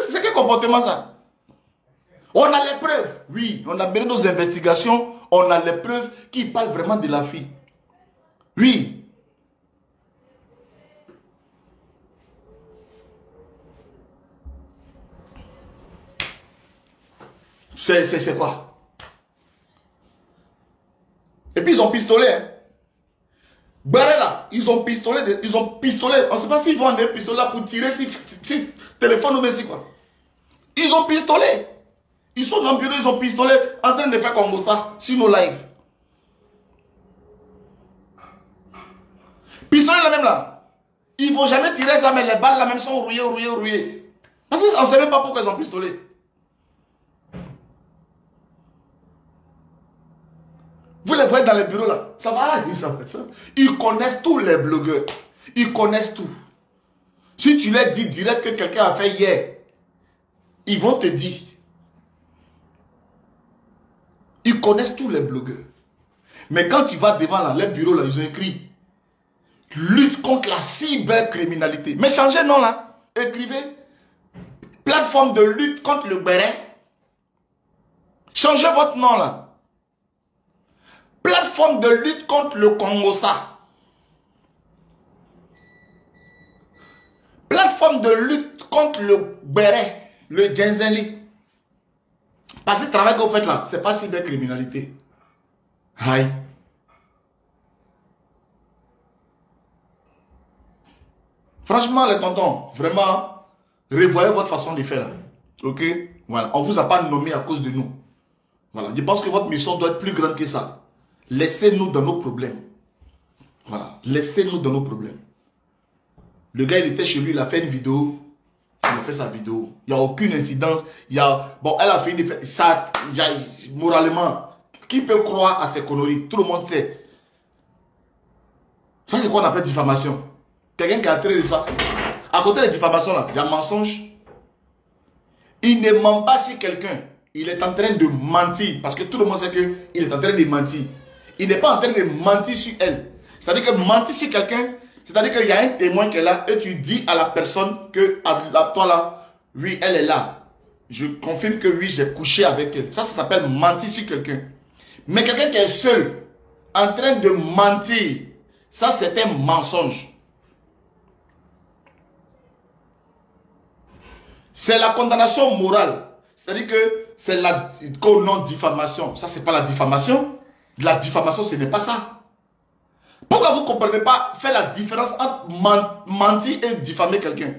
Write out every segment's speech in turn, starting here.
c'est quel comportement ça? On a les preuves. Oui, on a mené nos investigations. On a les preuves qui parlent vraiment de la fille. Oui. C'est quoi? Et puis ils ont pistolet. Hein. Barré là, ils ont pistolet. On ne sait pas s'ils vont avoir un pistolet là pour tirer si téléphone ou bien si quoi. Ils ont pistolet. Ils sont dans le bureau, ils ont pistolet en train de faire comme ça sur nos lives. Pistolet là même là. Ils ne vont jamais tirer ça, mais les balles là même sont rouillées. Parce qu'on ne sait même pas pourquoi ils ont pistolet. Vous les voyez dans les bureaux là. Ça va, ils connaissent tous les blogueurs. Ils connaissent tout. Si tu leur dis direct que quelqu'un a fait hier, ils vont te dire. Ils connaissent tous les blogueurs. Mais quand tu vas devant là, les bureaux là, ils ont écrit lutte contre la cybercriminalité. Mais changez nom là. Écrivez plateforme de lutte contre le béret. Changez votre nom là. Plateforme de lutte contre le Congosa. Plateforme de lutte contre le béret, le Djenzeli. Parce que le travail que vous faites là, ce n'est pas cybercriminalité. Aïe. Franchement, les tontons, vraiment, revoyez votre façon de faire. Ok? Voilà. On ne vous a pas nommé à cause de nous. Voilà. Je pense que votre mission doit être plus grande que ça. Laissez-nous dans nos problèmes. Voilà. Laissez-nous dans nos problèmes. Le gars, il était chez lui, il a fait une vidéo. Il a fait sa vidéo. Il n'y a aucune incidence. Bon, elle a fait une... Ça, moralement, qui peut croire à ces conneries? Tout le monde sait. Ça, c'est quoi on appelle diffamation? Quelqu'un qui a traité de ça. À côté de la diffamation, là, il y a mensonge. Il ne ment pas si quelqu'un, il est en train de mentir. Parce que tout le monde sait qu'il est en train de mentir. Il n'est pas en train de mentir sur elle. C'est-à-dire que mentir sur quelqu'un, c'est-à-dire qu'il y a un témoin qui est là et tu dis à la personne que, à toi là, oui, elle est là. Je confirme que oui, j'ai couché avec elle. Ça s'appelle mentir sur quelqu'un. Mais quelqu'un qui est seul, en train de mentir, ça c'est un mensonge. C'est la condamnation morale. C'est-à-dire que c'est la non-diffamation. Ça, c'est pas la diffamation. La diffamation, ce n'est pas ça. Pourquoi vous ne comprenez pas faire la différence entre mentir et diffamer quelqu'un?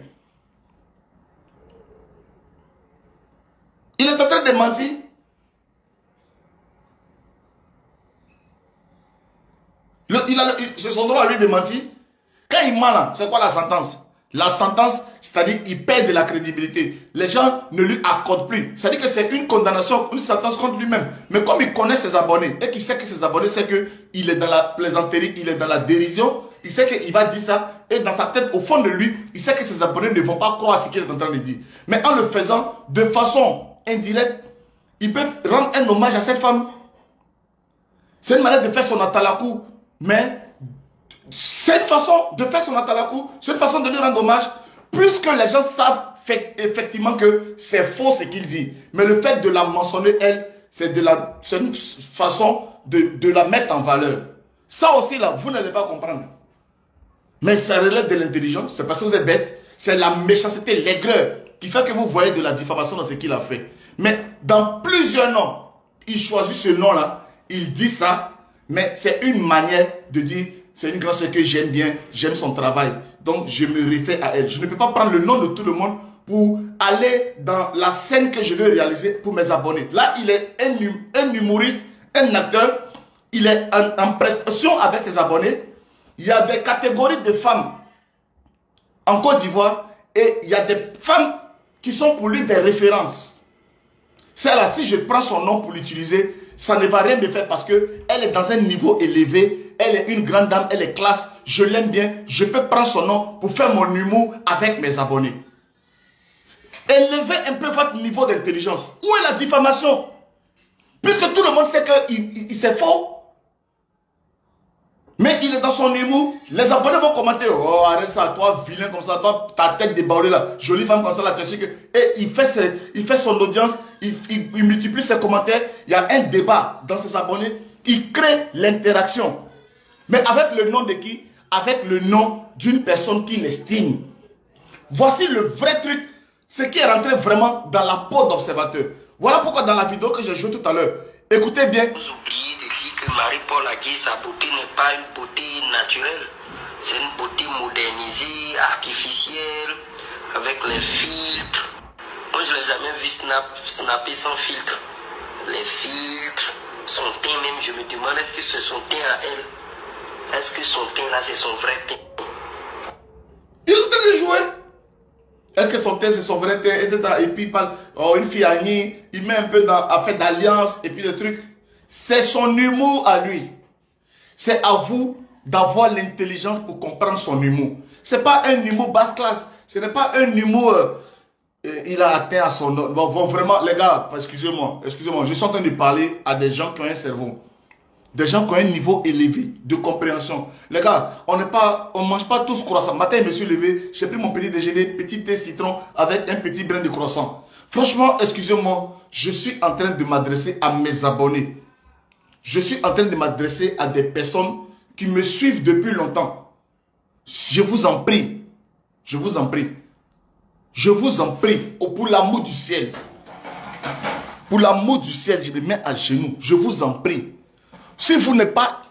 Il est en train de mentir. C'est son droit à lui de mentir. Quand il ment là, c'est quoi la sentence? La sentence, c'est-à-dire qu'il perd de la crédibilité. Les gens ne lui accordent plus. C'est-à-dire que c'est une condamnation, une sentence contre lui-même. Mais comme il connaît ses abonnés et qu'il sait que ses abonnés savent qu'il est dans la plaisanterie, il est dans la dérision, il sait qu'il va dire ça et dans sa tête, au fond de lui, il sait que ses abonnés ne vont pas croire à ce qu'il est en train de dire. Mais en le faisant de façon indirecte, il peut rendre un hommage à cette femme. C'est une manière de faire son atalakou. Mais c'est une façon de faire son atalakou, c'est une façon de lui rendre hommage, puisque les gens savent effectivement que c'est faux ce qu'il dit. Mais le fait de la mentionner, elle, c'est une façon de la mettre en valeur. Ça aussi, là, vous n'allez pas comprendre. Mais ça relève de l'intelligence, c'est parce que vous êtes bête, c'est la méchanceté, l'aigreur, qui fait que vous voyez de la diffamation dans ce qu'il a fait. Mais dans plusieurs noms, il choisit ce nom-là, il dit ça, mais c'est une manière de dire... C'est une grande sœur que j'aime bien, j'aime son travail. Donc, je me réfère à elle. Je ne peux pas prendre le nom de tout le monde pour aller dans la scène que je veux réaliser pour mes abonnés. Là, il est un humoriste, un acteur. Il est en prestation avec ses abonnés. Il y a des catégories de femmes en Côte d'Ivoire et il y a des femmes qui sont pour lui des références. Celle-là, si je prends son nom pour l'utiliser, ça ne va rien me faire parce qu'elle est dans un niveau élevé. Elle est une grande dame, elle est classe, je l'aime bien, je peux prendre son nom pour faire mon humour avec mes abonnés. Élevez un peu votre niveau d'intelligence. Où est la diffamation? Puisque tout le monde sait que c'est faux. Mais il est dans son humour. Les abonnés vont commenter. Oh, arrête ça, toi, vilain comme ça, toi, ta tête débordée là. Jolie femme comme ça là, tu sais que. Et il fait son audience, il multiplie ses commentaires. Il y a un débat dans ses abonnés. Il crée l'interaction. Mais avec le nom de qui? Avec le nom d'une personne qu'il estime. Voici le vrai truc. Ce qui est rentré vraiment dans la peau d'observateur. Voilà pourquoi dans la vidéo que j'ai jouée tout à l'heure, écoutez bien. Vous oubliez de dire que Marie-Paul a dit que sa beauté n'est pas une beauté naturelle. C'est une beauté modernisée, artificielle, avec les filtres. Moi, je ne l'ai jamais vu snapper sans filtre. Les filtres, son teint même, je me demande est-ce que c'est son teint à elle? Est-ce que son teint là, c'est son vrai teint? Il est en train de jouer. Est-ce que son teint c'est son vrai teint, etc. Et puis il parle, oh, une fille Annie, il met un peu dans affaire d'alliance et puis le truc. C'est son humour à lui. C'est à vous d'avoir l'intelligence pour comprendre son humour. Ce n'est pas un humour basse classe. Ce n'est pas un humour, il a atteint à son... Bon, vraiment, les gars, excusez-moi, je suis en train de parler à des gens qui ont un cerveau. Des gens qui ont un niveau élevé de compréhension. Les gars, on ne mange pas tous croissant. Matin, je me suis levé, j'ai pris mon petit déjeuner, petit thé citron avec un petit brin de croissant. Franchement, excusez-moi, je suis en train de m'adresser à mes abonnés. Je suis en train de m'adresser à des personnes qui me suivent depuis longtemps. Je vous en prie. Je vous en prie. Je vous en prie. Pour l'amour du ciel. Pour l'amour du ciel, je me mets à genoux. Je vous en prie. Si vous n'êtes pas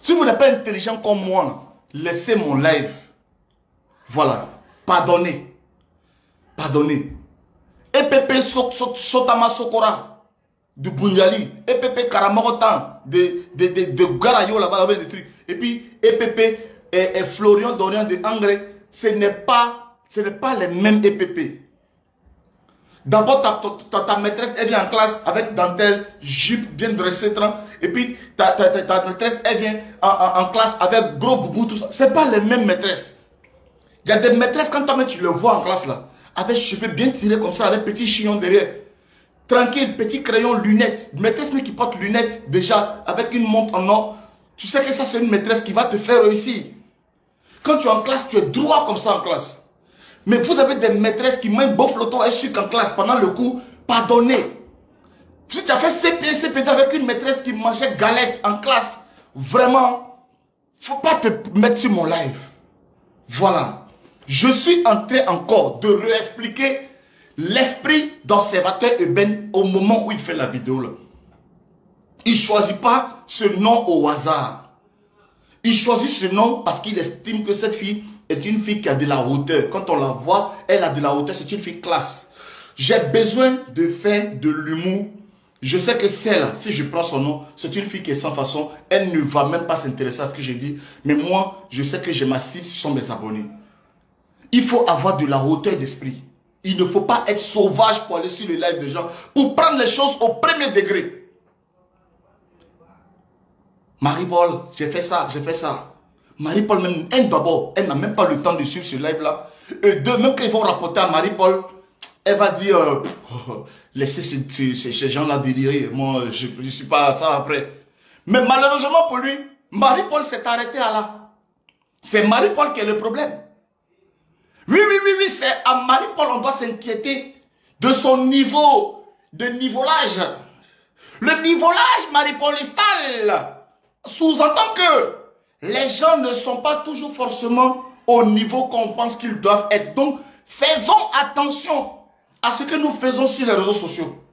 intelligent comme moi, laissez mon live. Voilà. Pardonnez. Pardonnez. EPP Sotama Sokora de Bunyali. EPP Karamorotan de Garayo là-bas avec des trucs. Et puis EPP et Florian Dorian de Angre. Ce n'est pas les mêmes EPP. D'abord, ta maîtresse, elle vient en classe avec dentelle, jupe bien dressée, et puis ta maîtresse, elle vient en classe avec gros boubou, tout ça. Ce n'est pas les mêmes maîtresses. Il y a des maîtresses, quand tu le vois en classe là, avec cheveux bien tirés comme ça, avec petit chignon derrière. Tranquille, petit crayon, lunettes. Maîtresse mais qui porte lunettes déjà, avec une montre en or. Tu sais que ça, c'est une maîtresse qui va te faire réussir. Quand tu es en classe, tu es droit comme ça en classe. Mais vous avez des maîtresses qui mettent beau flottant et sucre en classe pendant le cours, pardonnez. Si tu as fait CPD avec une maîtresse qui mangeait galette en classe, vraiment, faut pas te mettre sur mon live. Voilà. Je suis en train encore de réexpliquer l'esprit d'observateur urbain au moment où il fait la vidéo là. Il ne choisit pas ce nom au hasard. Il choisit ce nom parce qu'il estime que cette fille est une fille qui a de la hauteur. Quand on la voit, elle a de la hauteur, c'est une fille classe. J'ai besoin de faire de l'humour. Je sais que celle, si je prends son nom, c'est une fille qui est sans façon. Elle ne va même pas s'intéresser à ce que j'ai dit. Mais moi, je sais que j'ai ma cible, ce sont mes abonnés. Il faut avoir de la hauteur d'esprit. Il ne faut pas être sauvage pour aller sur le live des gens, pour prendre les choses au premier degré. Marie-Paul, j'ai fait ça, j'ai fait ça. Marie-Paul, même, d'abord, elle n'a même pas le temps de suivre ce live-là. Et deux, même quand ils vont rapporter à Marie-Paul, elle va dire, laissez ces gens-là délirer. Moi, je ne suis pas à ça après. Mais malheureusement pour lui, Marie-Paul s'est arrêté à là. C'est Marie-Paul qui est le problème. Oui, c'est à Marie-Paul on doit s'inquiéter de son niveau, de nivelage. Le nivelage Marie-Paulistal sous-entend que les gens ne sont pas toujours forcément au niveau qu'on pense qu'ils doivent être. Donc, faisons attention à ce que nous faisons sur les réseaux sociaux.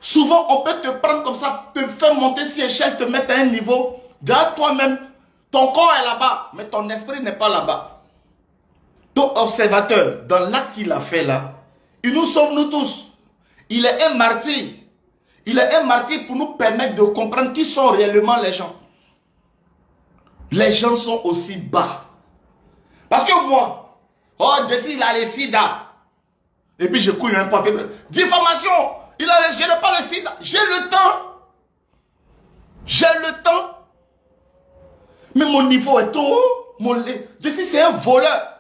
Souvent, on peut te prendre comme ça, te faire monter sur échelle, te mettre à un niveau. Déjà, toi-même, ton corps est là-bas, mais ton esprit n'est pas là-bas. Ton observateur, dans l'acte qu'il a fait là, il nous sauve nous tous. Il est un martyr. Il est un martyr pour nous permettre de comprendre qui sont réellement les gens. Les gens sont aussi bas. Parce que moi, oh, Jesse, il a le sida. Et puis je couille un peu. Diffamation, je n'ai pas le sida. J'ai le temps. J'ai le temps. Mais mon niveau est trop haut. Jesse, c'est un voleur.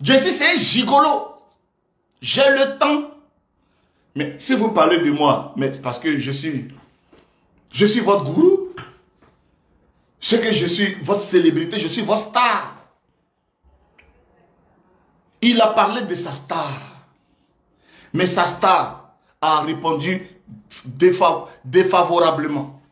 Jesse, c'est un gigolo. J'ai le temps. Mais si vous parlez de moi, mais c'est parce que je suis votre gourou. Ce que je suis votre célébrité, je suis votre star. Il a parlé de sa star. Mais sa star a répondu défavorablement.